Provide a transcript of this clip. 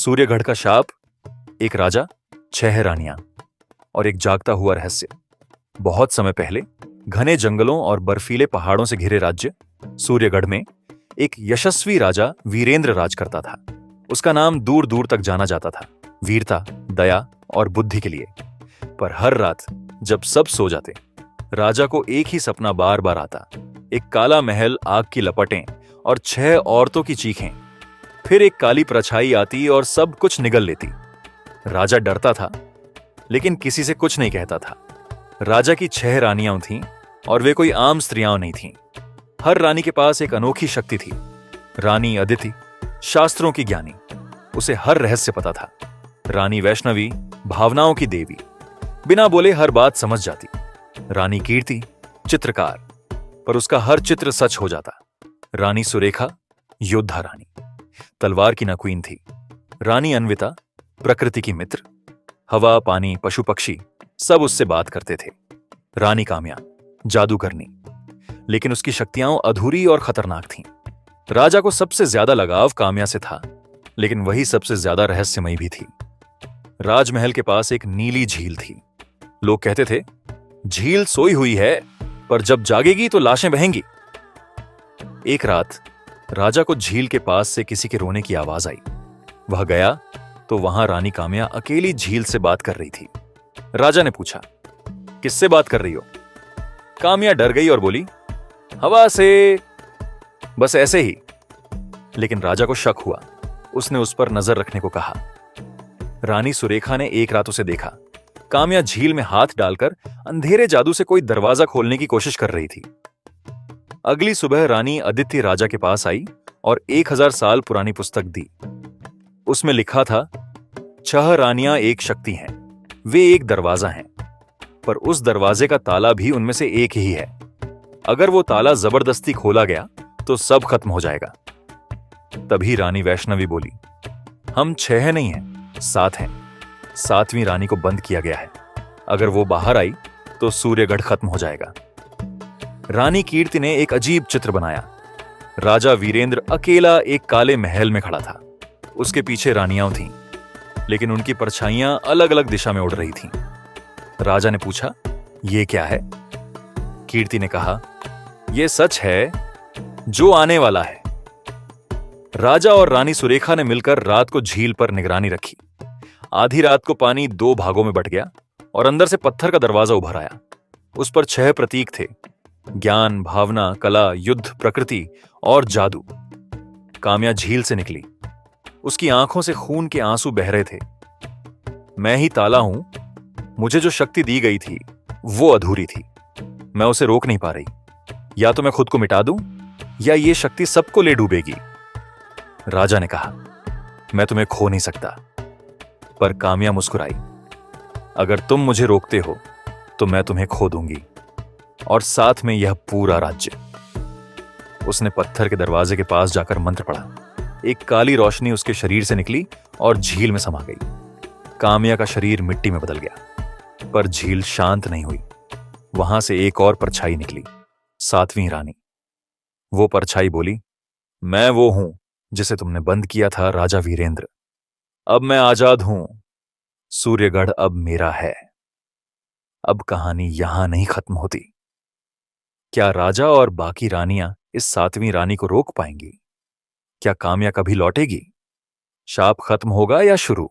सूर्यगढ़ का शाप, एक राजा, 6 रानियां और एक जागता हुआ रहस्य। बहुत समय पहले घने जंगलों और बर्फीले पहाड़ों से घिरे राज्य सूर्यगढ़ में एक यशस्वी राजा वीरेंद्र राज करता था। उसका नाम दूर दूर तक जाना जाता था, वीरता, दया और बुद्धि के लिए। पर हर रात जब सब सो जाते, राजा को एक ही सपना बार बार आता। एक काला महल, आग की लपटें और 6 औरतों की चीखें। फिर एक काली परछाई आती और सब कुछ निगल लेती। राजा डरता था, लेकिन किसी से कुछ नहीं कहता था। राजा की 6 रानियां थीं और वे कोई आम स्त्रियां नहीं थीं। हर रानी के पास एक अनोखी शक्ति थी। रानी अदिति शास्त्रों की ज्ञानी, उसे हर रहस्य पता था। रानी वैष्णवी भावनाओं की देवी, बिना बोले हर बात समझ जाती। रानी कीर्ति चित्रकार, पर उसका हर चित्र सच हो जाता। रानी सुरेखा योद्धा रानी, तलवार की नक्वीन थी। रानी अन्विता प्रकृति की मित्र, हवा, पानी, पशु पक्षी सब उससे बात करते थे। रानी काम्या जादूगरनी, लेकिन उसकी शक्तियां अधूरी और खतरनाक थीं। राजा को सबसे ज्यादा लगाव काम्या से था, लेकिन वही सबसे ज्यादा रहस्यमयी भी थी। राजमहल के पास एक नीली झील थी। लोग कहते थे, झील सोई हुई है, पर जब जागेगी तो लाशें बहेंगी। एक रात राजा को झील के पास से किसी के रोने की आवाज आई। वह गया तो वहां रानी काम्या अकेली झील से बात कर रही थी। राजा ने पूछा, किससे बात कर रही हो? काम्या डर गई और बोली, हवा से, बस ऐसे ही। लेकिन राजा को शक हुआ। उसने उस पर नजर रखने को कहा। रानी सुरेखा ने एक रात उसे देखा। काम्या झील में हाथ डालकर अंधेरे जादू से कोई दरवाजा खोलने की कोशिश कर रही थी। अगली सुबह रानी अदिति राजा के पास आई और 1000 साल पुरानी पुस्तक दी। उसमें लिखा था, 6 रानियां एक शक्ति हैं, वे एक दरवाजा हैं, पर उस दरवाजे का ताला भी उनमें से एक ही है। अगर वो ताला जबरदस्ती खोला गया तो सब खत्म हो जाएगा। तभी रानी वैष्णवी बोली, हम 6 नहीं हैं, 7 हैं। 7वीं रानी को बंद किया गया है। अगर वो बाहर आई तो सूर्यगढ़ खत्म हो जाएगा। रानी कीर्ति ने एक अजीब चित्र बनाया। राजा वीरेंद्र अकेला एक काले महल में खड़ा था। उसके पीछे रानियां थीं, लेकिन उनकी परछाइयां अलग अलग दिशा में उड़ रही थीं। राजा ने पूछा, ये क्या है? कीर्ति ने कहा, यह सच है जो आने वाला है। राजा और रानी सुरेखा ने मिलकर रात को झील पर निगरानी रखी। आधी रात को पानी 2 भागों में बट गया और अंदर से पत्थर का दरवाजा उभर आया। उस पर 6 प्रतीक थे, ज्ञान, भावना, कला, युद्ध, प्रकृति और जादू। काम्या झील से निकली। उसकी आंखों से खून के आंसू बह रहे थे। मैं ही ताला हूं, मुझे जो शक्ति दी गई थी वो अधूरी थी। मैं उसे रोक नहीं पा रही। या तो मैं खुद को मिटा दूं या ये शक्ति सबको ले डूबेगी। राजा ने कहा, मैं तुम्हें खो नहीं सकता। पर काम्या मुस्कुराई, अगर तुम मुझे रोकते हो तो मैं तुम्हें खो दूंगी, और साथ में यह पूरा राज्य। उसने पत्थर के दरवाजे के पास जाकर मंत्र पढ़ा। एक काली रोशनी उसके शरीर से निकली और झील में समा गई। काम्या का शरीर मिट्टी में बदल गया, पर झील शांत नहीं हुई। वहां से एक और परछाई निकली, 7वीं रानी। वो परछाई बोली, मैं वो हूं जिसे तुमने बंद किया था, राजा वीरेंद्र। अब मैं आजाद हूं। सूर्यगढ़ अब मेरा है। अब कहानी यहां नहीं खत्म होती। क्या राजा और बाकी रानियां इस 7वीं रानी को रोक पाएंगी? क्या काम्या कभी लौटेगी? शाप खत्म होगा या शुरू?